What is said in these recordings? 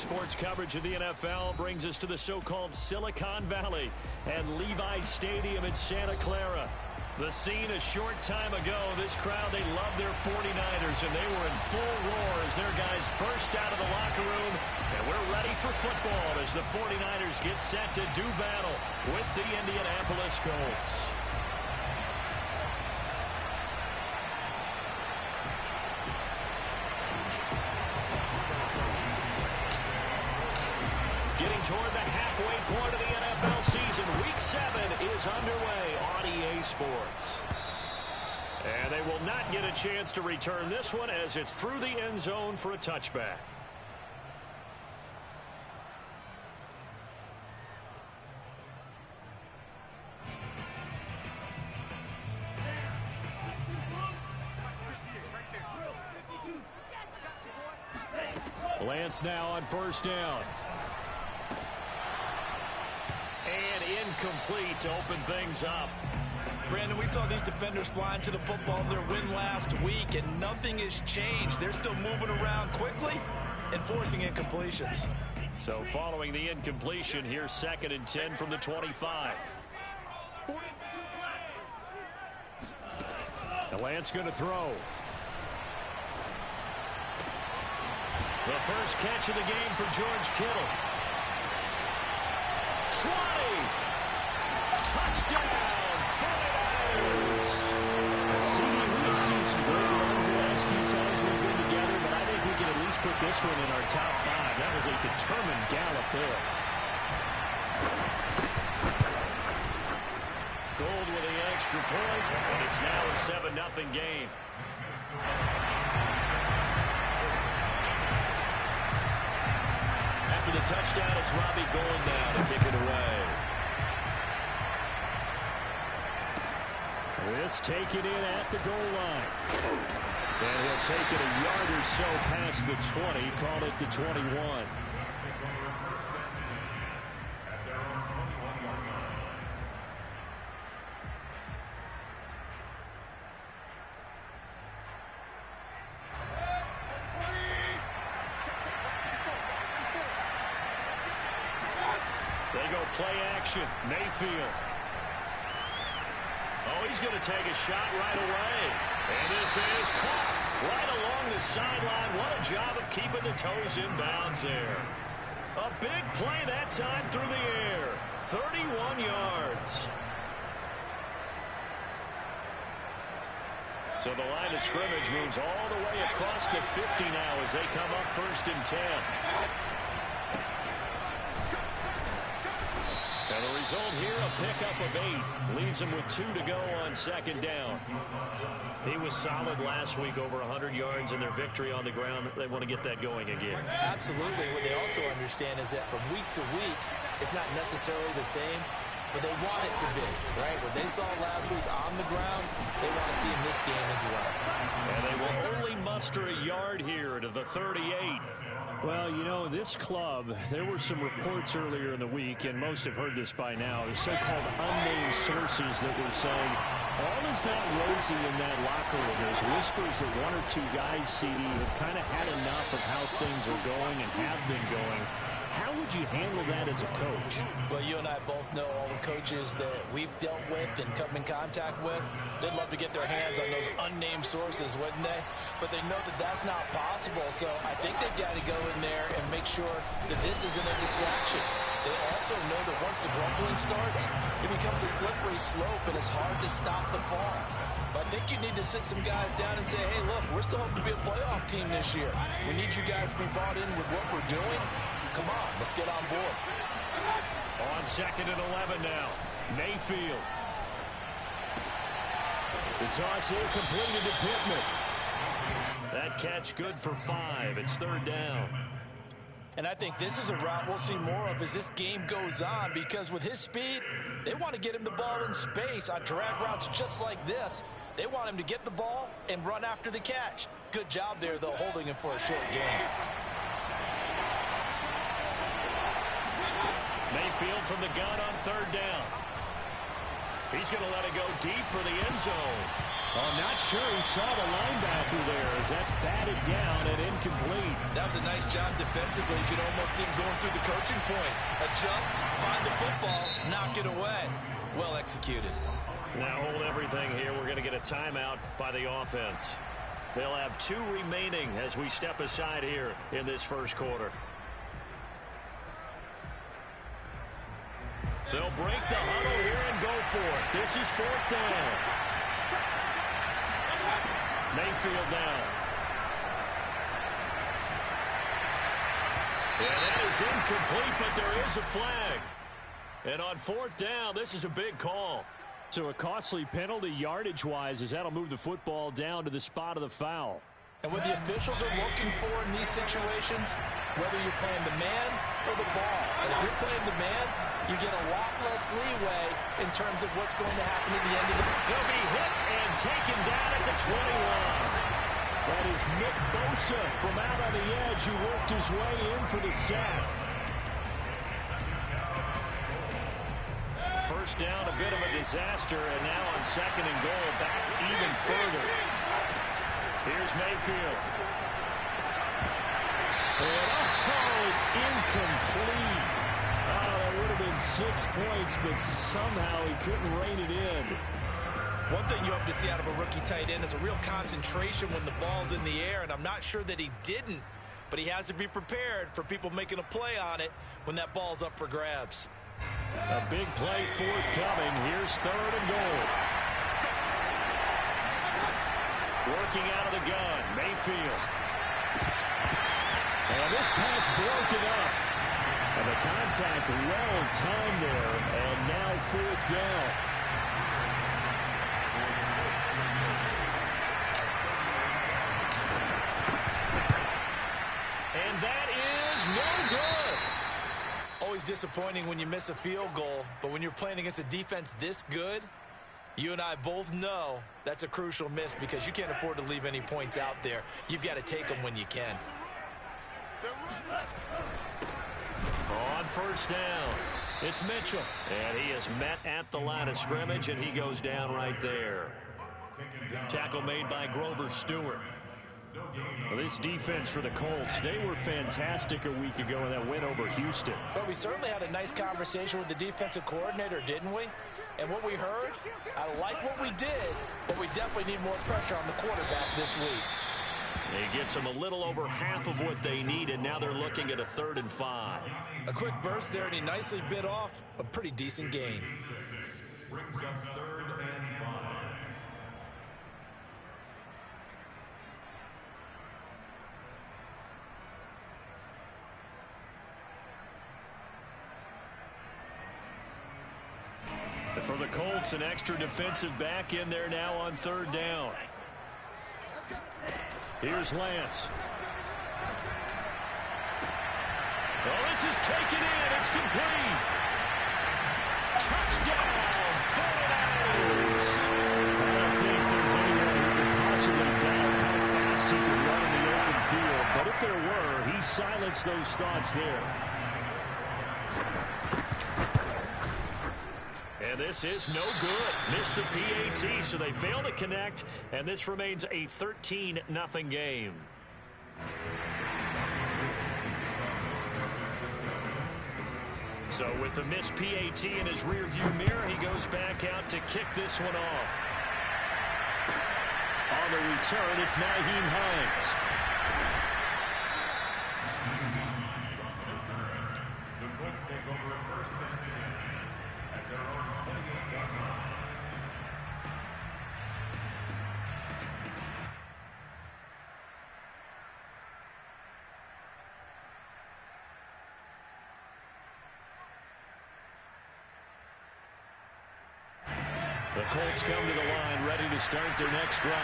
Sports coverage of the NFL brings us to the so-called Silicon Valley and Levi's Stadium in Santa Clara. The scene a short time ago, this crowd, they love their 49ers, and they were in full roar as their guys burst out of the locker room. And we're ready for football as the 49ers get set to do battle with the Indianapolis Colts. Getting toward the halfway point of the NFL season, Week 7 is underway on EA Sports. And they will not get a chance to return this one as it's through the end zone for a touchback. Lance now on first down. And incomplete to open things up. Brandon, we saw these defenders flying to the football in their win last week, and nothing has changed. They're still moving around quickly and forcing incompletions. So following the incompletion, here's 2nd and 10 from the 25. The Lance going to throw. The first catch of the game for George Kittle. 20. Touchdown, 49ers. We've seen some great runs the last few times we've been together, but I think we can at least put this one in our top 5. That was a determined gallop there. Gold with the extra point, and it's now a 7-0 game. After the touchdown, it's Robbie Gould now to kick it away. This taken in at the goal line. And he'll take it a yard or so past the 20, call it the 21. They go play action. Mayfield. Oh, he's going to take a shot right away. And this is caught right along the sideline. What a job of keeping the toes in bounds there. A big play that time through the air. 31 yards. So the line of scrimmage moves all the way across the 50 now as they come up 1st and 10. And the result here, a pickup of 8. Leaves them with 2 to go on 2nd down. He was solid last week, over 100 yards in their victory on the ground. They want to get that going again. Absolutely. What they also understand is that from week to week, it's not necessarily the same, but they want it to be, right? What they saw last week on the ground, they want to see in this game as well. And they will only muster a yard here to the 38. Well, you know, this club, there were some reports earlier in the week, and most have heard this by now, the so-called unnamed sources that were saying all is not rosy in that locker room. There's whispers that 1 or 2 guys, CD, have kind of had enough of how things are going and have been going. How would you handle that as a coach? Well, you and I both know all the coaches that we've dealt with and come in contact with. They'd love to get their hands on those unnamed sources, wouldn't they? But they know that that's not possible, so I think they've got to go in there and make sure that this isn't a distraction. They also know that once the grumbling starts, it becomes a slippery slope, and it's hard to stop the fall. But I think you need to sit some guys down and say, hey, look, we're still hoping to be a playoff team this year. We need you guys to be bought in with what we're doing. Come on, let's get on board. On 2nd and 11 now. Mayfield. The toss here completed to Pittman. That catch good for 5. It's 3rd down. And I think this is a route we'll see more of as this game goes on, because with his speed, they want to get him the ball in space on drag routes just like this. They want him to get the ball and run after the catch. Good job there, though, holding him for a short gain. Mayfield from the gun on 3rd down. He's going to let it go deep for the end zone. I'm not sure he saw the linebacker there as that's batted down and incomplete. That was a nice job defensively. You could almost see him going through the coaching points. Adjust, find the football, knock it away. Well executed. Now hold everything here. We're going to get a timeout by the offense. They'll have 2 remaining as we step aside here in this first quarter. They'll break the huddle here and go for it. This is 4th down. Mayfield now. And that is incomplete, but there is a flag. And on 4th down, this is a big call. So a costly penalty yardage-wise as that'll move the football down to the spot of the foul. And what the officials are looking for in these situations, whether you're playing the man or the ball, and if you're playing the man, you get a lot less leeway in terms of what's going to happen at the end of the game. He'll be hit and taken down at the 21. That is Nick Bosa from out on the edge who worked his way in for the sack. First down, a bit of a disaster, and now on 2nd and goal, back even further. Here's Mayfield. Oh, it's incomplete. Oh, that would have been 6 points, but somehow he couldn't rein it in. One thing you hope to see out of a rookie tight end is a real concentration when the ball's in the air, and I'm not sure that he didn't, but he has to be prepared for people making a play on it when that ball's up for grabs. A big play forthcoming. Here's 3rd and goal. Working out of the gun, Mayfield. And this pass broken up. And the contact well timed there. And now 4th down. And that is no good. Always disappointing when you miss a field goal, but when you're playing against a defense this good, you and I both know that's a crucial miss because you can't afford to leave any points out there. You've got to take them when you can. On 1st down, it's Mitchell. And he is met at the line of scrimmage, and he goes down right there. Tackle made by Grover Stewart. Well, this defense for the Colts, they were fantastic a week ago in that win over Houston. But we certainly had a nice conversation with the defensive coordinator, didn't we? And what we heard, I like what we did, but we definitely need more pressure on the quarterback this week. He gets them a little over half of what they need, and now they're looking at a 3rd and 5. A quick burst there, and he nicely bit off a pretty decent gain. Brings up 3rd and 5. For the Colts, an extra defensive back in there now on 3rd down. Here's Lance. Well, this is taken in. It's complete. Touchdown, 49ers. I don't think there's anyone who can possibly doubt how fast he can run in the open field. But if there were, he silenced those thoughts there. And this is no good. Missed the PAT, so they fail to connect, and this remains a 13-0 game. So with the missed PAT in his rearview mirror, he goes back out to kick this one off. On the return, it's Nyheim Hines. The Colts take over a 1st and 10 at their own 28-yard line. The Colts come to the line ready to start their next drive.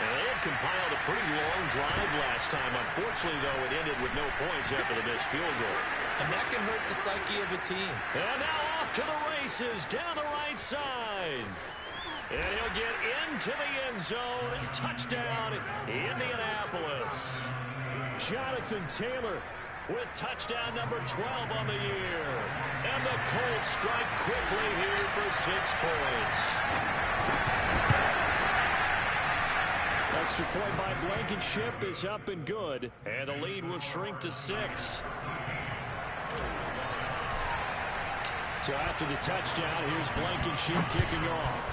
And they had compiled a pretty long drive last time. Unfortunately, though, it ended with no points after the missed field goal. And that can hurt the psyche of a team. And now off to the races down the right side. And he'll get into the end zone. Touchdown, Indianapolis. Jonathan Taylor with touchdown number 12 on the year. And the Colts strike quickly here for 6 points. Extra point by Blankenship is up and good, and the lead will shrink to 6. So after the touchdown, here's Blankenship kicking off.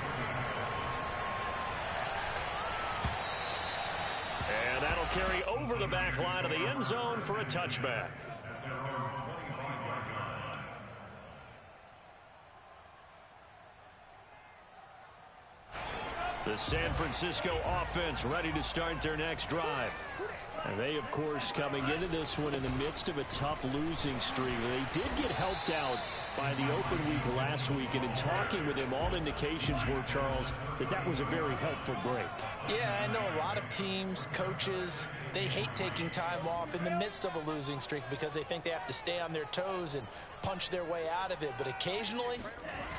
And that'll carry over the back line of the end zone for a touchback. The San Francisco offense ready to start their next drive. And they, of course, coming into this one in the midst of a tough losing streak. They did get helped out by the open week last week, and in talking with him, all indications were, Charles, that was a very helpful break. Yeah, I know a lot of teams, coaches, they hate taking time off in the midst of a losing streak because they think they have to stay on their toes and punch their way out of it. But occasionally,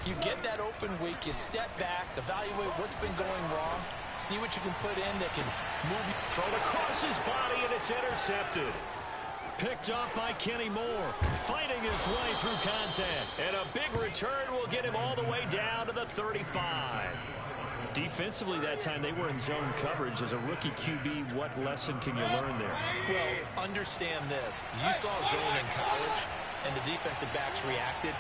you get that open week, you step back, evaluate what's been going wrong, see what you can put in that can move you. Thrown across his body, and it's intercepted. Picked off by Kenny Moore, fighting his way through contact. And a big return will get him all the way down to the 35. Defensively that time, they were in zone coverage. As a rookie QB, what lesson can you learn there? Well, understand this. You saw zone in college, and the defensive backs reacted,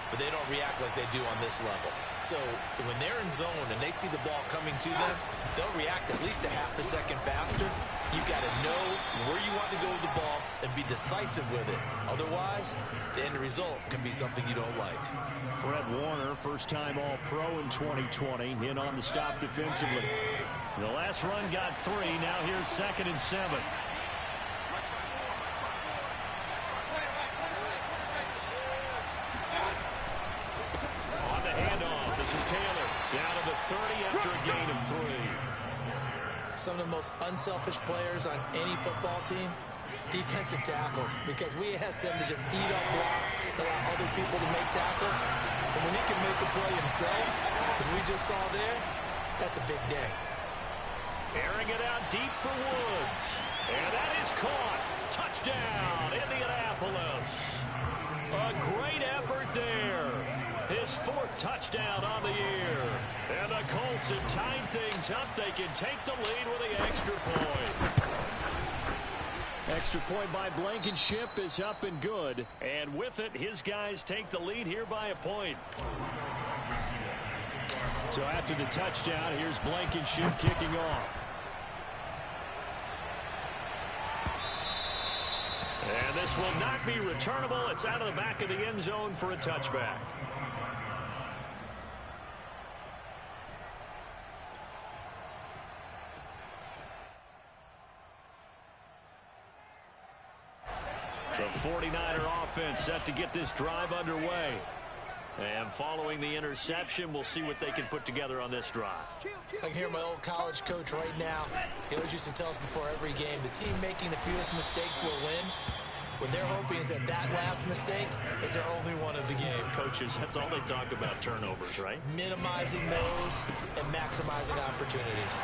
but they don't react like they do on this level. So when they're in zone and they see the ball coming to them, they'll react at least a half a second faster. You've got to know where you want to go with the ball and be decisive with it. Otherwise, the end result can be something you don't like. Fred Warner, first-time All-Pro in 2020, in on the stop defensively. The last run got 3. Now here's 2nd and 7. On the handoff, this is Taylor. Down to the 30 after a gain of 3. Some of the most unselfish players on any football team, defensive tackles, because we ask them to just eat up blocks, allow other people to make tackles. And when he can make a play himself, as we just saw there, that's a big day. Airing it out deep for Woods. And that is caught. Touchdown, Indianapolis. A great effort there. His 4th touchdown on the year. And the Colts have tied things up. They can take the lead with the extra point. Extra point by Blankenship is up and good. And with it, his guys take the lead here by a point. So after the touchdown, here's Blankenship kicking off. And this will not be returnable. It's out of the back of the end zone for a touchback. The 49er offense set to get this drive underway. And following the interception, we'll see what they can put together on this drive. I can hear my old college coach right now. He always used to tell us before every game, the team making the fewest mistakes will win. What they're hoping is that last mistake is their only one of the game. Coaches, that's all they talk about, turnovers, right? Minimizing those and maximizing opportunities.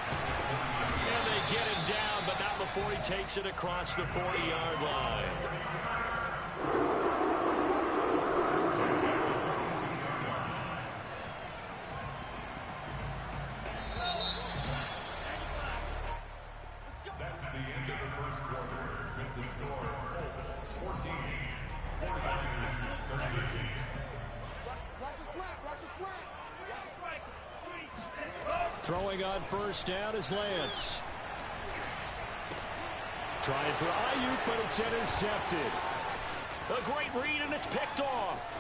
And they get him down, but not before he takes it across the 40-yard line. That's the end of the first quarter with the score Colts 14, 49ers 13. Watch your slap, watch your slap. Throwing on first down is Lance. Trying for Ayuk, but it's intercepted. A great read, and it's picked off.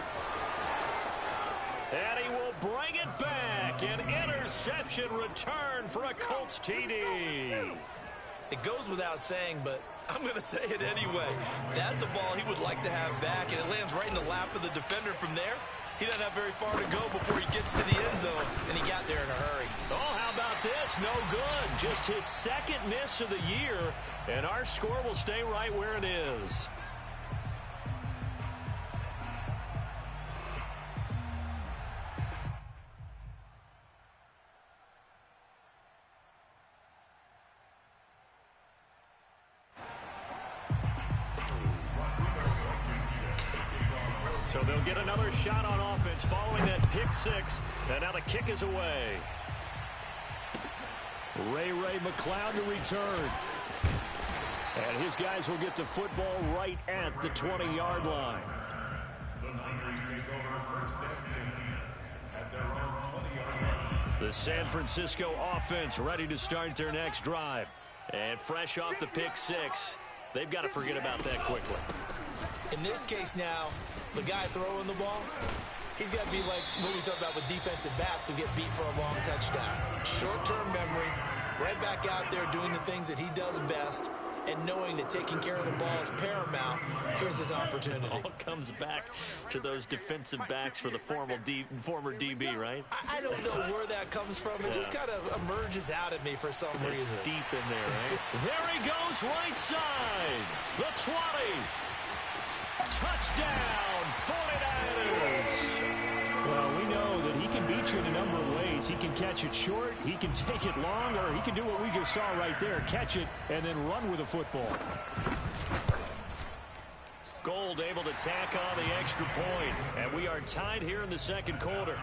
And he will bring it back. An interception return for a Colts TD. It goes without saying, but I'm going to say it anyway. That's a ball he would like to have back, and it lands right in the lap of the defender from there. He doesn't have very far to go before he gets to the end zone, and he got there in a hurry. Oh, how about this? No good. Just his 2nd miss of the year, and our score will stay right where it is. get another shot on offense following that pick six. And now the kick is away. Ray McLeod to return. And his guys will get the football right at the 20-yard line. The Niners take over first and 10 at their own 20-yard line. The San Francisco offense ready to start their next drive. And fresh off the pick six, they've got to forget about that quickly. In this case now, the guy throwing the ball, he's got to be like what we talk about with defensive backs who get beat for a long touchdown. Short-term memory, right back out there doing the things that he does best, and knowing that taking care of the ball is paramount. Here's his opportunity. It all comes back to those defensive backs for the former DB, right? I don't know where that comes from. It just kind of emerges out of me for some reason. It's deep in there, right? There he goes, right side. The 20. Touchdown, 49ers. Well, we know that he can beat you in a number of ways. He can catch it short, he can take it long, or he can do what we just saw right there, catch it and then run with the football. Gold able to tack on the extra point, and we are tied here in the second quarter.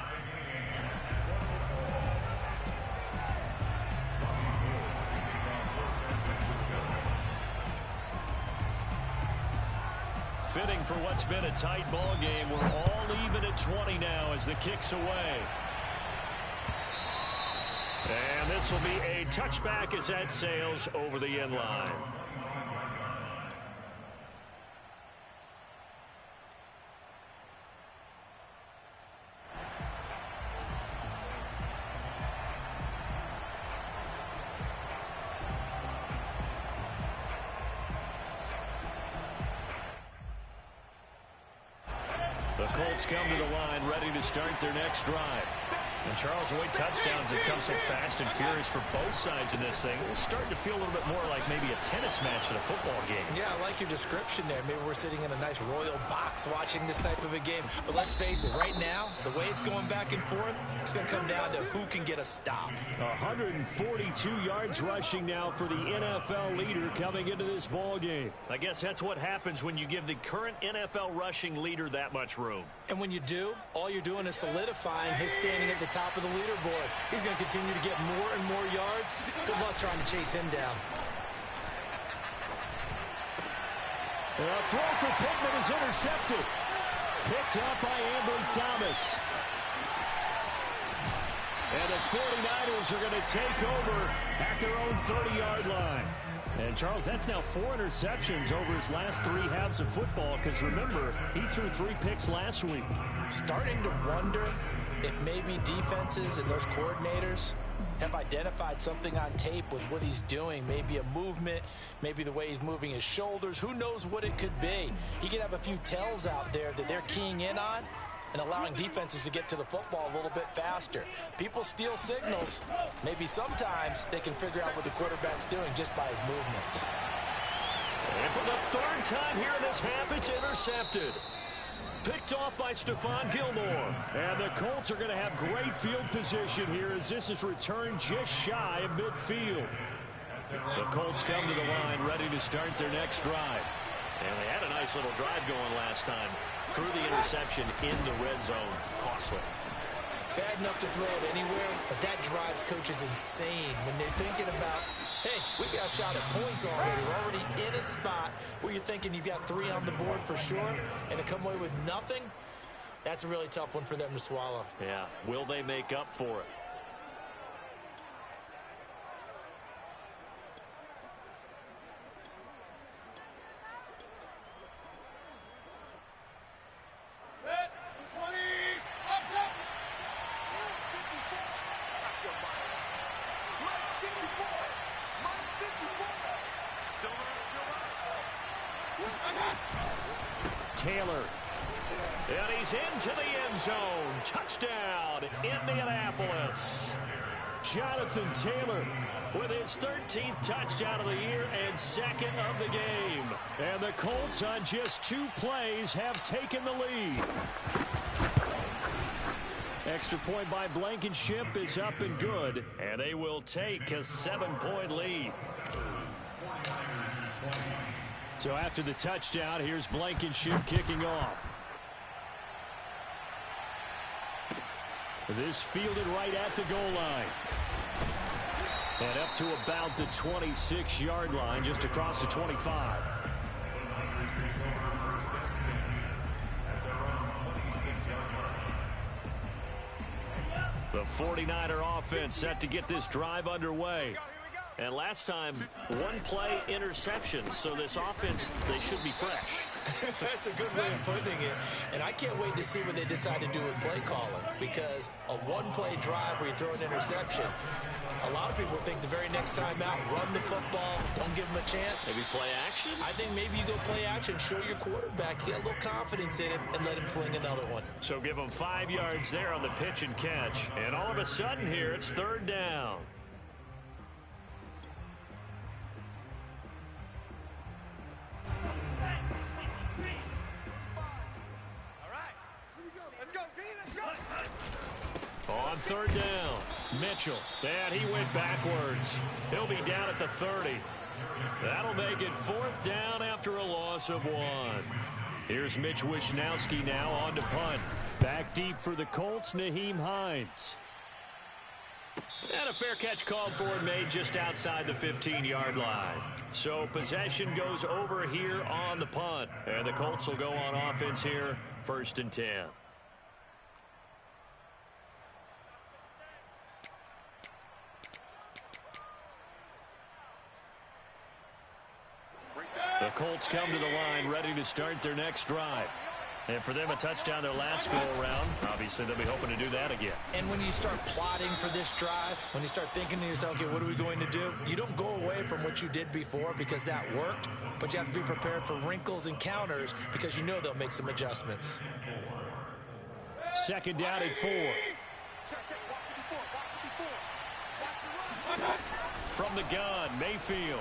Fitting for what's been a tight ball game. We're all even at 20 now as the kick's away. And this will be a touchback as that sails over the end line. The Colts come to the line, ready to start their next drive. And Charles, the way touchdowns have come so fast and furious for both sides in this thing, it's starting to feel a little bit more like maybe a tennis match than a football game. Yeah, I like your description there. Maybe we're sitting in a nice royal box watching this type of a game. But let's face it, right now, the way it's going back and forth, it's going to come down to who can get a stop. 142 yards rushing now for the NFL leader coming into this ball game. I guess that's what happens when you give the current NFL rushing leader that much room. And when you do, all you're doing is solidifying his standing at the top of the leaderboard. He's going to continue to get more and more yards. Good luck trying to chase him down. A throw for Pittman is intercepted. Picked up by Ambry Thomas. And the 49ers are going to take over at their own 30-yard line. And, Charles, that's now 4 interceptions over his last 3 halves of football because, remember, he threw 3 picks last week. Starting to wonder if maybe defenses and those coordinators have identified something on tape with what he's doing. Maybe a movement, maybe the way he's moving his shoulders. Who knows what it could be? He could have a few tells out there that they're keying in on and allowing defenses to get to the football a little bit faster. People steal signals. Maybe sometimes they can figure out what the quarterback's doing just by his movements. And for the 3rd time here in this half, it's intercepted. Picked off by Stephon Gilmore. And the Colts are going to have great field position here as this is returned just shy of midfield. The Colts come to the line ready to start their next drive. And they had a nice little drive going last time. Threw the interception in the red zone. Costly. Bad enough to throw it anywhere, but that drives coaches insane when they're thinking about, hey, we got a shot at points already. We're already in a spot where you're thinking you've got 3 on the board for sure, and to come away with nothing, that's a really tough one for them to swallow. Yeah, will they make up for it? Taylor. And he's into the end zone. Touchdown, Indianapolis. Jonathan Taylor with his 13th touchdown of the year and 2nd of the game. And the Colts on just 2 plays have taken the lead. Extra point by Blankenship is up and good. And they will take a 7-point lead. So after the touchdown, here's Blankenship kicking off. This fielded right at the goal line. And up to about the 26-yard line, just across the 25. The 49er offense set to get this drive underway. And last time, one play interception. So this offense, they should be fresh. That's a good way of putting it. And I can't wait to see what they decide to do with play calling. Because a one-play drive where you throw an interception, a lot of people think the very next time out, run the football, don't give them a chance. Maybe play action? I think maybe you go play action, show your quarterback, get a little confidence in him, and let him fling another one. So give him 5 yards there on the pitch and catch. And all of a sudden here, it's third down. On third down, Mitchell. And he went backwards. He'll be down at the 30. That'll make it fourth down after a loss of 1. Here's Mitch Wishnowski now on to punt. Back deep for the Colts, Nyheim Hines. And a fair catch called for and made just outside the 15-yard line. So possession goes over here on the punt. And the Colts will go on offense here, 1st and 10. The Colts come to the line ready to start their next drive. And for them, a touchdown their last go-around. Obviously, they'll be hoping to do that again. And when you start plotting for this drive, when you start thinking to yourself, okay, what are we going to do? You don't go away from what you did before because that worked, but you have to be prepared for wrinkles and counters because you know they'll make some adjustments. 2nd down and 4. From the gun, Mayfield.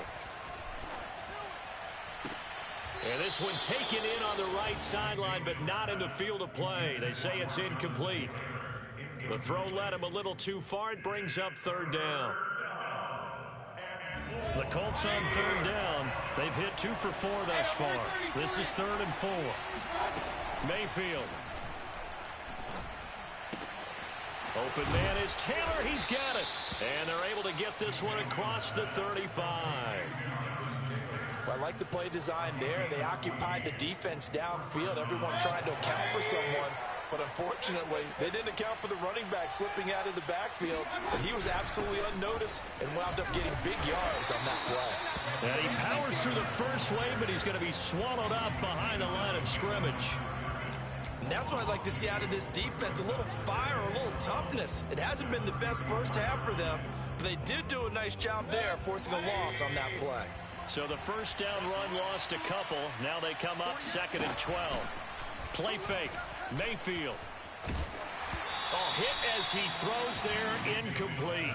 And this one taken in on the right sideline, but not in the field of play. They say it's incomplete. The throw led him a little too far. It brings up 3rd down. The Colts on 3rd down. They've hit 2 for 4 thus far. This is 3rd and 4. Mayfield. Open man is Taylor. He's got it. And they're able to get this one across the 35. Well, I like the play design there. They occupied the defense downfield. Everyone trying to account for someone. But unfortunately, they didn't account for the running back slipping out of the backfield. And he was absolutely unnoticed and wound up getting big yards on that play. And he powers through the first wave, but he's going to be swallowed up behind the line of scrimmage. And that's what I'd like to see out of this defense. A little fire, a little toughness. It hasn't been the best first half for them. But they did do a nice job there, forcing a loss on that play. So the first down run lost a couple. Now they come up 2nd and 12. Play fake. Mayfield. Oh, hit as he throws there, incomplete.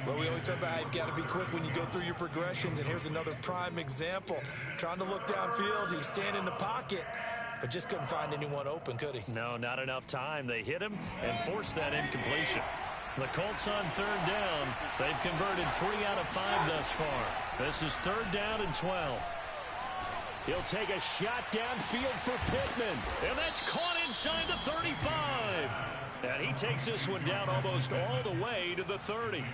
Well, we always talk about how you've got to be quick when you go through your progressions, and here's another prime example. Trying to look downfield, he was standing in the pocket, but just couldn't find anyone open, could he? No, not enough time. They hit him and forced that incompletion. The Colts on 3rd down. They've converted 3 out of 5 thus far. This is 3rd down and 12. He'll take a shot downfield for Pittman. And that's caught inside the 35. And he takes this one down almost all the way to the 30.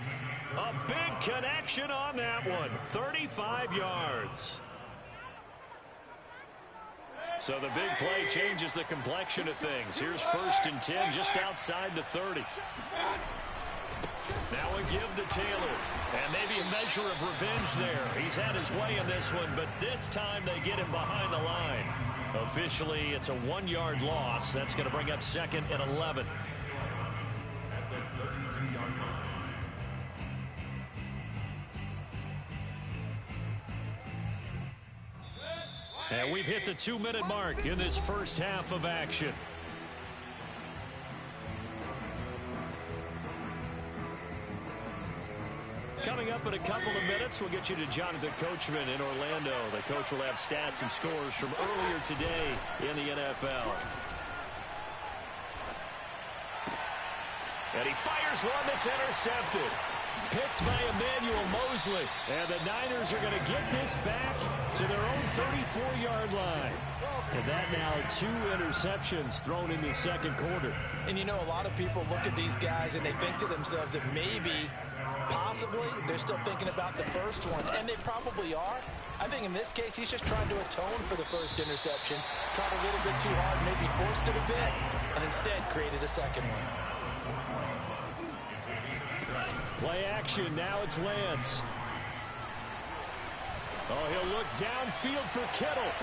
A big connection on that one. 35 yards. So the big play changes the complexion of things. Here's 1st and 10 just outside the 30. Now a give to Taylor. And maybe a measure of revenge there. He's had his way in this one, but this time they get him behind the line. Officially, it's a 1-yard loss. That's going to bring up 2nd and 11. At the 32-yard line. And we've hit the 2-minute mark in this first half of action. Coming up in a couple of minutes, we'll get you to Jonathan Coachman in Orlando. The coach will have stats and scores from earlier today in the NFL. And he fires one that's intercepted. picked by Emmanuel Mosley. And the Niners are going to get this back to their own 34-yard line. And that now 2 interceptions thrown in the second quarter. And you know, a lot of people look at these guys and they think to themselves that maybe, possibly, they're still thinking about the first one. And they probably are. I think in this case, he's just trying to atone for the first interception. Tried a little bit too hard, maybe forced it a bit, and instead created a second one. Play action. Now it's Lance. Oh, he'll look downfield for Kittle.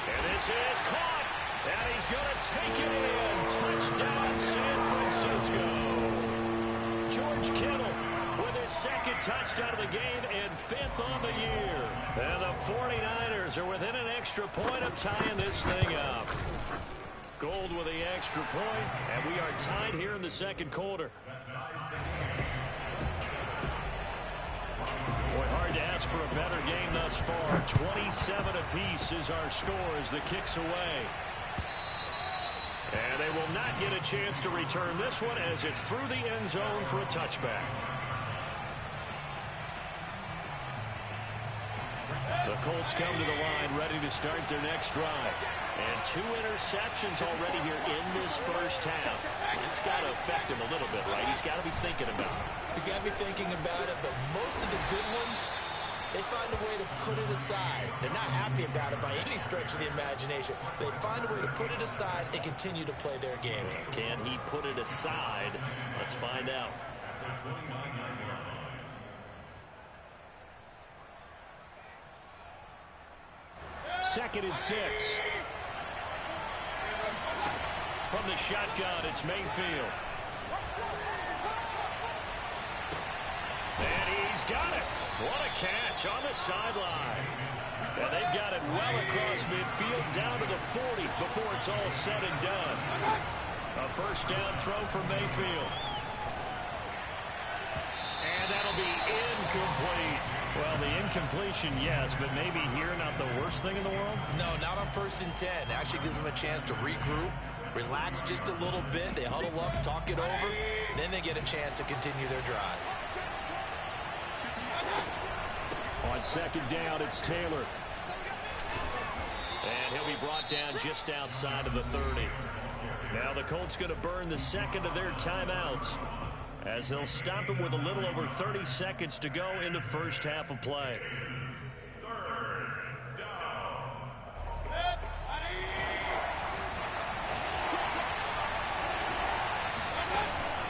And this is caught. And he's going to take it in. Touchdown, San Francisco. George Kittle with his second touchdown of the game and 5th on the year. And the 49ers are within an extra point of tying this thing up. Gold with the extra point, and we are tied here in the second quarter. Boy, hard to ask for a better game thus far. 27 apiece is our score as the kick's away. And they will not get a chance to return this one as it's through the end zone for a touchback. The Colts come to the line ready to start their next drive. And 2 interceptions already here in this first half. It's got to affect him a little bit, right? He's got to be thinking about it. He's got to be thinking about it, but most of the good ones, they find a way to put it aside. They're not happy about it by any stretch of the imagination. They find a way to put it aside and continue to play their game. Can he put it aside? Let's find out. Second and 6. From the shotgun, it's Mayfield. And he's got it. What a catch on the sideline. And they've got it well across midfield down to the 40 before it's all said and done. A first down throw for Mayfield. And that'll be incomplete. Well, the incompletion, yes, but maybe here not the worst thing in the world? No, not on 1st and 10. Actually gives them a chance to regroup, relax just a little bit. They huddle up, talk it over, then they get a chance to continue their drive. On second down, it's Taylor. And he'll be brought down just outside of the 30. Now the Colts going to burn the second of their timeouts, as they'll stop him with a little over 30 seconds to go in the first half of play.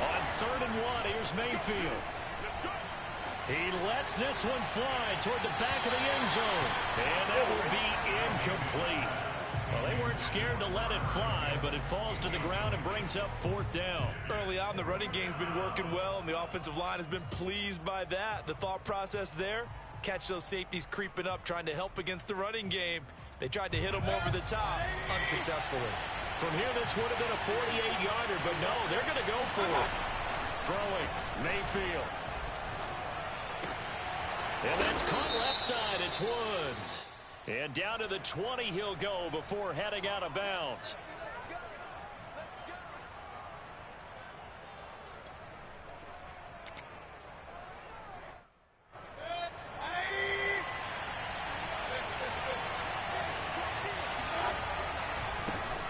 On 3rd and 1, here's Mayfield. He lets this one fly toward the back of the end zone. And that will be incomplete. Well, they weren't scared to let it fly, but it falls to the ground and brings up 4th down. Early on, the running game's been working well, and the offensive line has been pleased by that. The thought process there, catch those safeties creeping up, trying to help against the running game. They tried to hit them over the top, unsuccessfully. From here, this would have been a 48-yarder, but no, they're going to go for it. Throwing, Mayfield. And that's caught left side. It's Woods. And down to the 20 he'll go before heading out of bounds.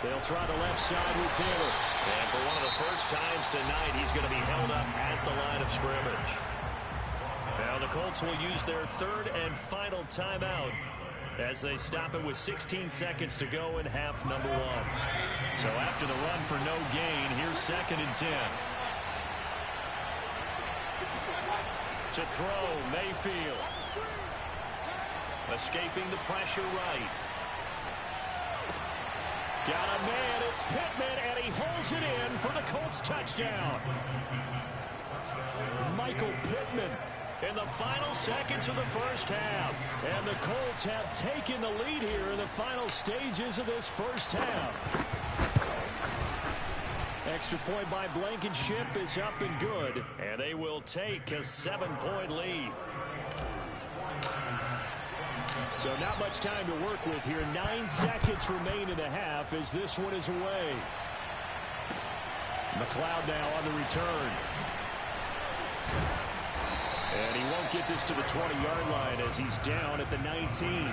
They'll try the left side with Taylor. And for one of the first times tonight, he's going to be held up at the line of scrimmage. Now the Colts will use their 3rd and final timeout as they stop it with 16 seconds to go in half number 1. So after the run for no gain, here's 2nd and 10. To throw, Mayfield. Escaping the pressure right. Got a man, it's Pittman, and he holds it in for the Colts touchdown. Michael Pittman in the final seconds of the first half. And the Colts have taken the lead here in the final stages of this first half. Extra point by Blankenship is up and good. And they will take a 7-point lead. So not much time to work with here. 9 seconds remain in the half as this one is away. McLeod now on the return. And he won't get this to the 20-yard line as he's down at the 19.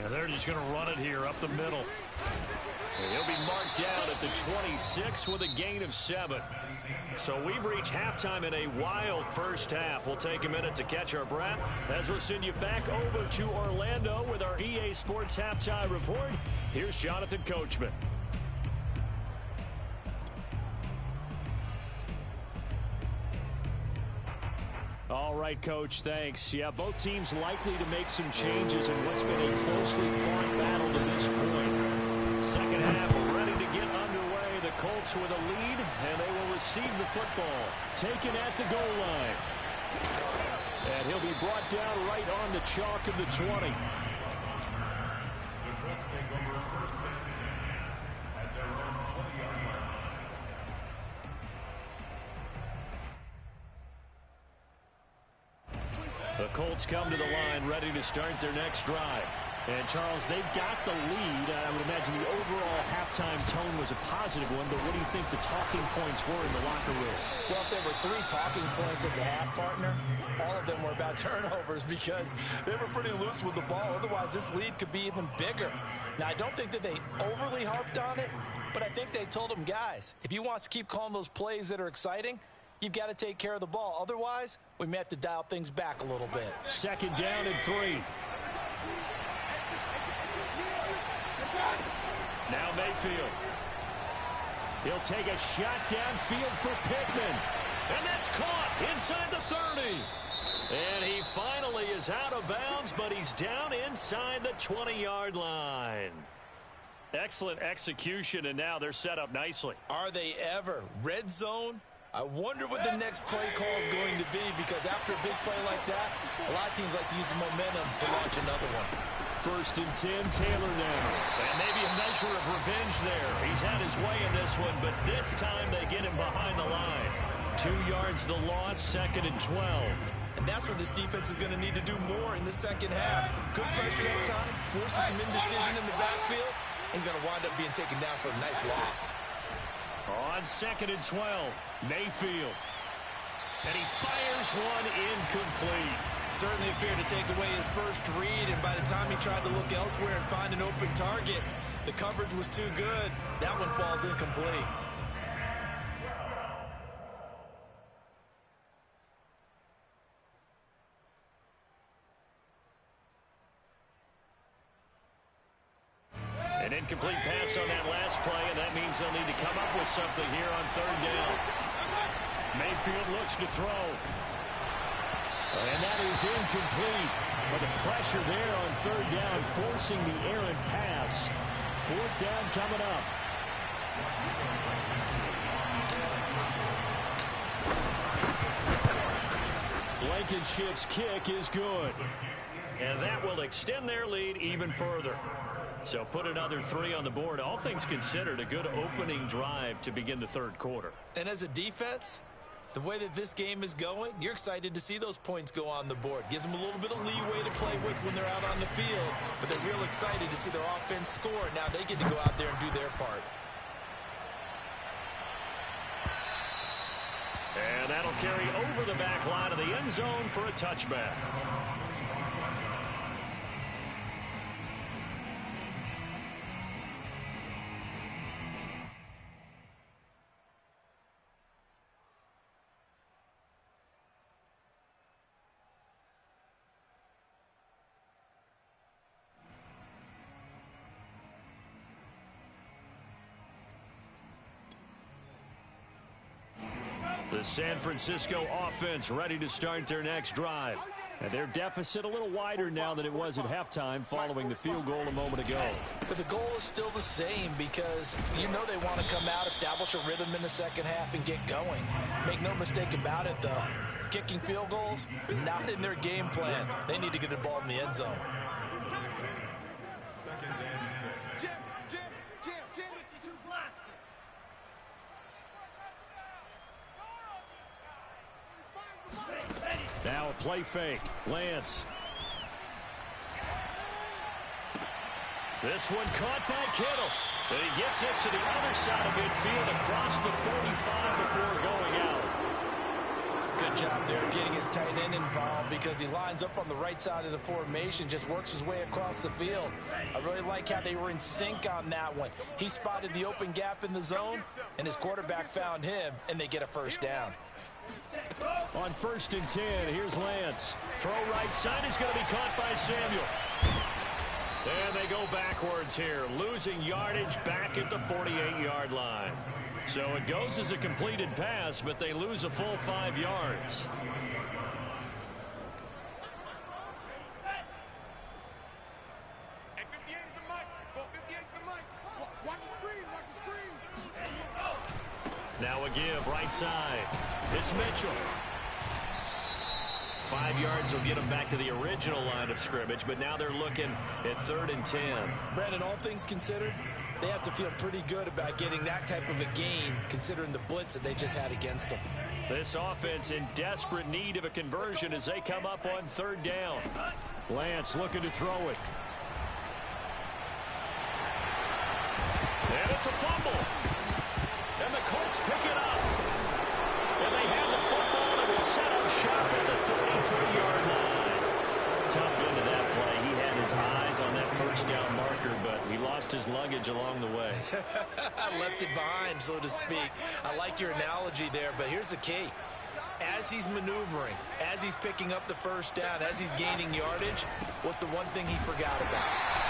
And they're just going to run it here up the middle. And he'll be marked down at the 26 with a gain of 7. So we've reached halftime in a wild first half. We'll take a minute to catch our breath as we'll send you back over to Orlando with our EA Sports Halftime Report. Here's Jonathan Coachman. All right, Coach, thanks. Yeah, both teams likely to make some changes in what's been a closely fought battle to this point. Second half ready to get underway. The Colts with a lead, and they will receive the football. Taken at the goal line. And he'll be brought down right on the chalk of the 20. The Colts take over first and 10 at their own 20-yard line. The Colts come to the line ready to start their next drive. And, Charles, they've got the lead. I would imagine the overall halftime tone was a positive one, but what do you think the talking points were in the locker room? Well, if there were 3 talking points at the half, partner, all of them were about turnovers because they were pretty loose with the ball. Otherwise, this lead could be even bigger. Now, I don't think that they overly harped on it, but I think they told them, guys, if you want to keep calling those plays that are exciting, you've got to take care of the ball. Otherwise, we may have to dial things back a little bit. Second down and 3. Now Mayfield. He'll take a shot downfield for Pittman. And that's caught inside the 30. And he finally is out of bounds, but he's down inside the 20-yard line. Excellent execution, and now they're set up nicely. Are they ever? Red zone? I wonder what the next play call is going to be, because after a big play like that, a lot of teams like to use the momentum to launch another one. First and 10, Taylor now. And maybe a measure of revenge there. He's had his way in this one, but this time they get him behind the line. 2 yards the loss, second and 12. And that's where this defense is going to need to do more in the second half. Good pressure that time, forces some indecision in the backfield. He's going to wind up being taken down for a nice loss. On second and 12, Mayfield. And he fires one incomplete. Certainly appeared to take away his first read, and by the time he tried to look elsewhere and find an open target, the coverage was too good. That one falls incomplete. An incomplete pass on that last play, and that means they'll need to come up with something here on third down. Mayfield looks to throw. And that is incomplete. But the pressure there on third down, forcing the errant pass. Fourth down coming up. Blankenship's kick is good. And that will extend their lead even further. So put another 3 on the board. All things considered, a good opening drive to begin the third quarter. And as a defense, the way that this game is going, you're excited to see those points go on the board. Gives them a little bit of leeway to play with when they're out on the field, but they're real excited to see their offense score. Now they get to go out there and do their part. And that'll carry over the back line of the end zone for a touchback. The San Francisco offense ready to start their next drive. And their deficit a little wider now than it was at halftime following the field goal a moment ago. But the goal is still the same, because you know they want to come out, establish a rhythm in the second half, and get going. Make no mistake about it, though. Kicking field goals, not in their game plan. They need to get the ball in the end zone. Second and 6. Now a play fake. Lance. This one caught by Kittle. And he gets this to the other side of midfield across the 45 before going out. Good job there getting his tight end involved because he lines up on the right side of the formation, just works his way across the field. I really like how they were in sync on that one. He spotted the open gap in the zone, and his quarterback found him, and they get a first down. On 1st and 10, here's Lance. Throw right side is going to be caught by Samuel. And they go backwards here, losing yardage back at the 48-yard line. So it goes as a completed pass, but they lose a full 5 yards. Hey, 58 is the mic. Go 58 is the mic. Watch the screen. Watch the screen. Now a give, right side. It's Mitchell. 5 yards will get them back to the original line of scrimmage, but now they're looking at 3rd and 10. Brandon, all things considered, they have to feel pretty good about getting that type of a gain, considering the blitz that they just had against them. This offense in desperate need of a conversion as they come up on 3rd down. Lance looking to throw it. And it's a fumble. And the Colts pick it up. And they have the football and will set up shop at the 33-yard line. Tough into that play. He had his eyes on that 1st down marker, but he lost his luggage along the way. Left it behind, so to speak. I like your analogy there, but here's the key. As he's maneuvering, as he's picking up the 1st down, as he's gaining yardage, what's the one thing he forgot about?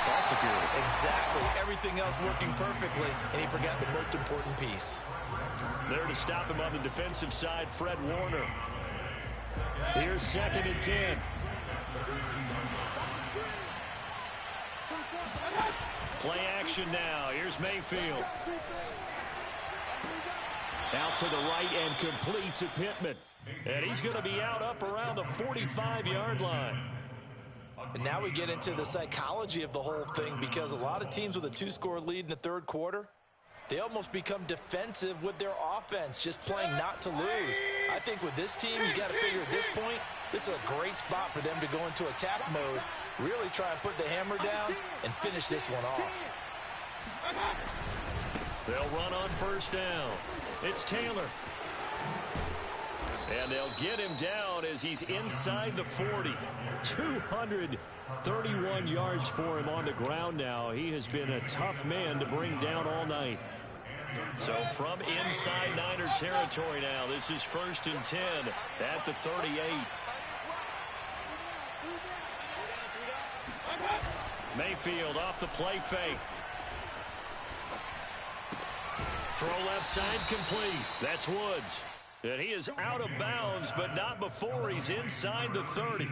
Ball security. Exactly. Everything else working perfectly, and he forgot the most important piece. There to stop him on the defensive side, Fred Warner. Here's 2nd and 10. Play action now. Here's Mayfield. Out to the right and complete to Pittman. And he's going to be out up around the 45-yard line. And now we get into the psychology of the whole thing, because a lot of teams with a 2-score lead in the 3rd quarter, they almost become defensive with their offense, just playing not to lose. I think with this team, you got to figure at this point, this is a great spot for them to go into attack mode, really try and put the hammer down and finish this one off. They'll run on 1st down. It's Taylor. And they'll get him down as he's inside the 40. 231 yards for him on the ground now. He has been a tough man to bring down all night. So from inside Niner territory now, this is 1st and 10 at the 38. Mayfield off the play fake. Throw left side complete. That's Woods. And he is out of bounds, but not before he's inside the 30.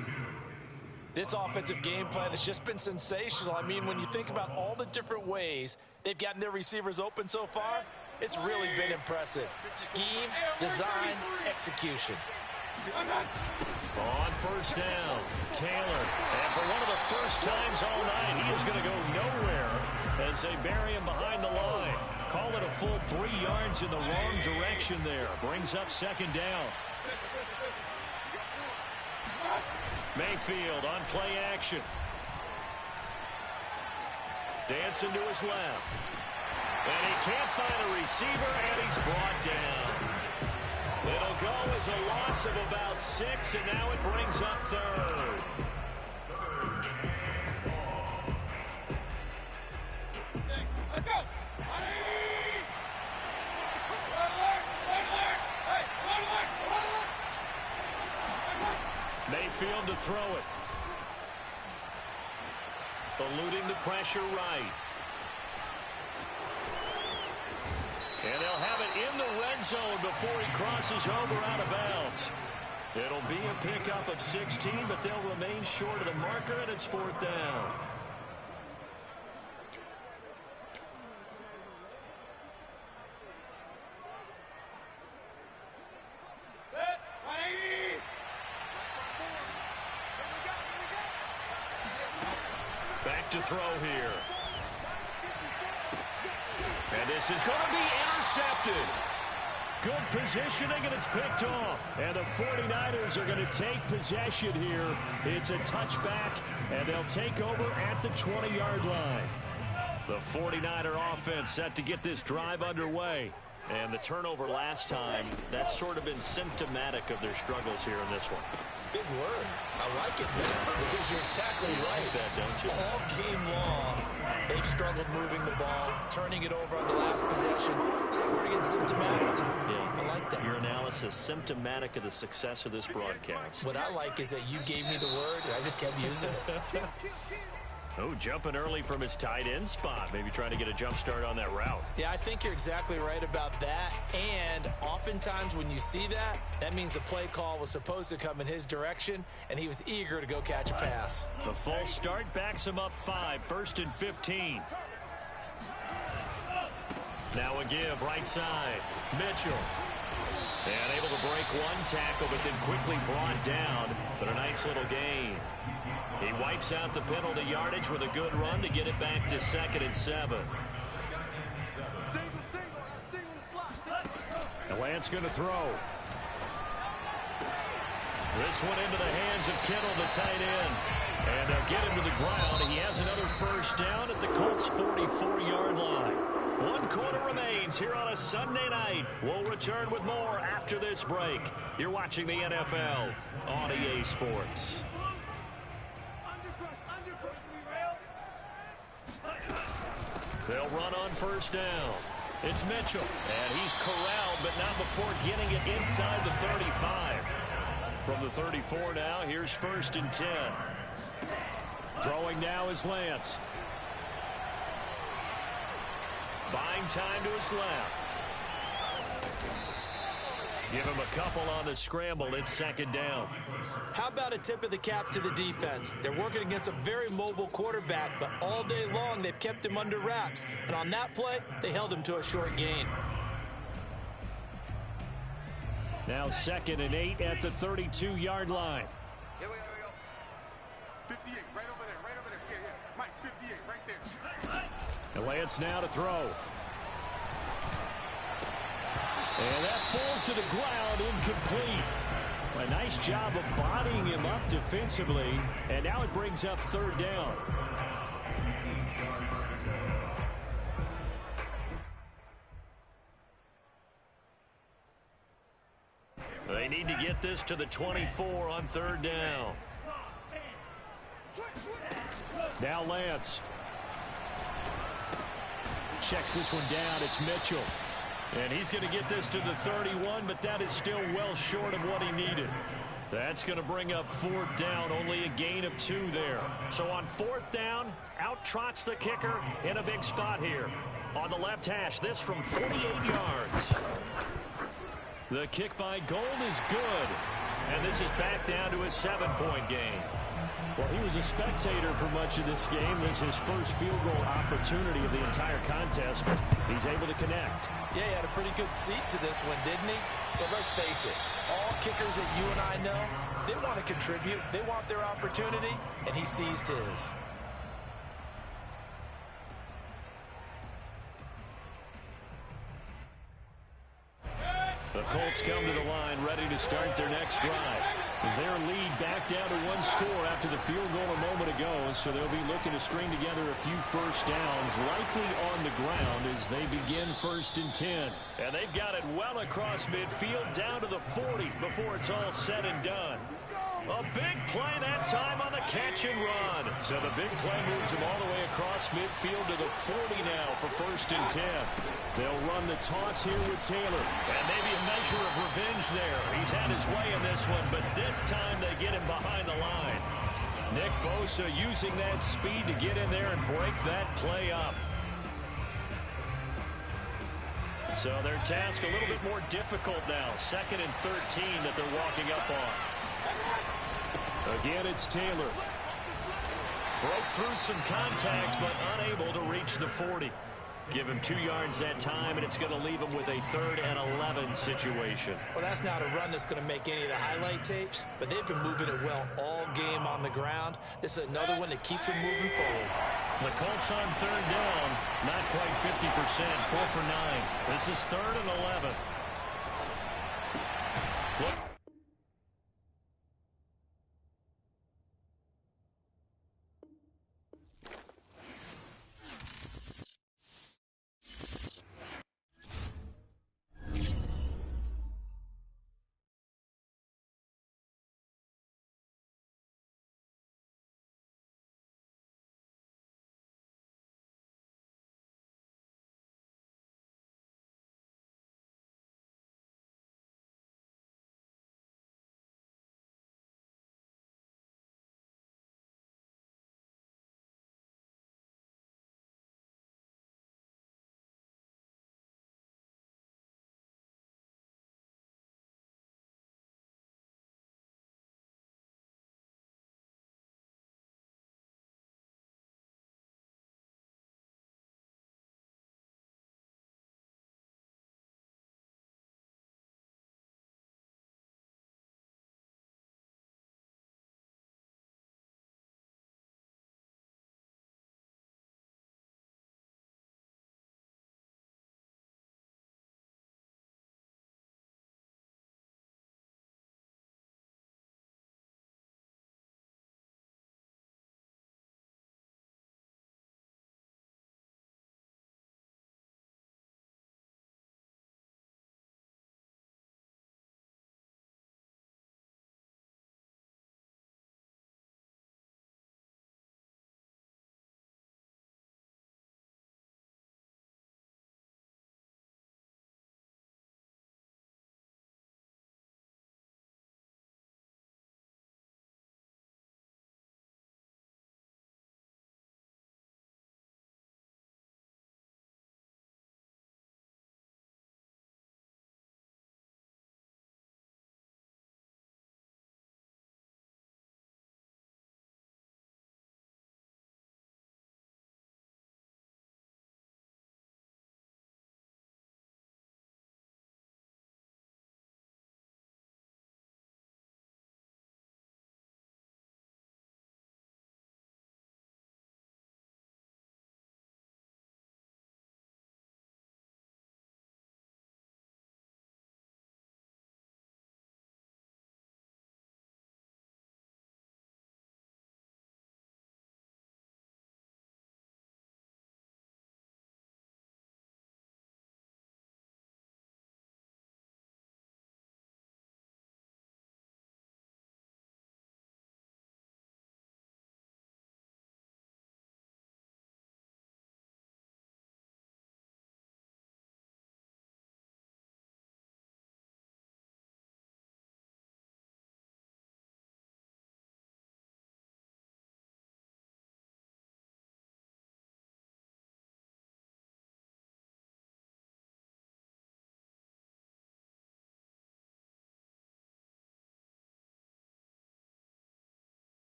This offensive game plan has just been sensational. I mean, when you think about all the different ways they've gotten their receivers open so far, it's really been impressive. Scheme, design, execution. On 1st down, Taylor. And for one of the first times all night, he is going to go nowhere as they bury him behind the line. Call it a full 3 yards in the wrong direction there. Brings up 2nd down. Mayfield on play action. Dancing to his left. And he can't find a receiver, and he's brought down. It'll go as a loss of about 6, and now it brings up 3rd. Let's go. Mayfield to throw it. Eluding the pressure right. And they'll have it in the red zone before he crosses over out of bounds. It'll be a pickup of 16, but they'll remain short of the marker, and it's 4th down. Back to throw here. And this is going to be intercepted. Good positioning, and it's picked off. And the 49ers are going to take possession here. It's a touchback, and they'll take over at the 20-yard line. The 49er offense set to get this drive underway. And the turnover last time, that's sort of been symptomatic of their struggles here in this one. Big word. I like it, because you're exactly right. That, don't you? All game long, they've struggled moving the ball, turning it over on the last possession. So pretty good symptomatic. Yeah. I like that. Your analysis symptomatic of the success of this broadcast. What I like is that you gave me the word, and I just kept using it. Oh, jumping early from his tight end spot. Maybe trying to get a jump start on that route. Yeah, I think you're exactly right about that. And oftentimes when you see that, that means the play call was supposed to come in his direction, and he was eager to go catch a pass. The false start backs him up 5, 1st and 15. Now a give, right side. Mitchell. And able to break one tackle, but then quickly brought down. But a nice little gain. He wipes out the penalty yardage with a good run to get it back to 2nd and 7. And Lance going to throw. This one into the hands of Kittle, the tight end. And they'll get him to the ground. He has another first down at the Colts' 44-yard line. 1 quarter remains here on a Sunday night. We'll return with more after this break. You're watching the NFL on EA Sports. They'll run on first down. It's Mitchell, and he's corralled, but not before getting it inside the 35. From the 34 now, here's 1st and 10. Throwing now is Lance. Buying time to his left. Give him a couple on the scramble. It's 2nd down. How about a tip of the cap to the defense? They're working against a very mobile quarterback, but all day long they've kept him under wraps. And on that play, they held him to a short gain. Now 2nd and 8 at the 32-yard line. Here we go. 58, right over there. Yeah. Mike, 58, right there. And Lance now to throw. And that falls to the ground, incomplete. A nice job of bodying him up defensively, and now it brings up 3rd down. They need to get this to the 24 on 3rd down. Now Lance. Checks this one down. It's Mitchell. And he's going to get this to the 31, but that is still well short of what he needed. That's going to bring up 4th down, only a gain of 2 there. So on 4th down, out trots the kicker in a big spot here. On the left hash, this from 48 yards. The kick by Gold is good. And this is back down to a 7-point game. Well, he was a spectator for much of this game. This is his first field goal opportunity of the entire contest, but he's able to connect. Yeah, he had a pretty good seat to this one, didn't he? But let's face it, all kickers that you and I know, they want to contribute. They want their opportunity, and he seized his. The Colts come to the line, ready to start their next drive. Their lead back down to 1 score after the field goal a moment ago, so they'll be looking to string together a few first downs, likely on the ground as they begin 1st and 10. And they've got it well across midfield, down to the 40 before it's all said and done. A big play that time on the catch and run. So the big play moves him all the way across midfield to the 40 now for 1st and 10. They'll run the toss here with Taylor. And maybe a measure of revenge there. He's had his way in this one, but this time they get him behind the line. Nick Bosa using that speed to get in there and break that play up. So their task a little bit more difficult now. 2nd and 13 that they're walking up on. Again, it's Taylor. Broke through some contact, but unable to reach the 40. Give him 2 yards that time, and it's going to leave him with a 3rd and 11 situation. Well, that's not a run that's going to make any of the highlight tapes, but they've been moving it well all game on the ground. This is another one that keeps them moving forward. The Colts on 3rd down, not quite 50%, 4 for 9. This is 3rd and 11. Look.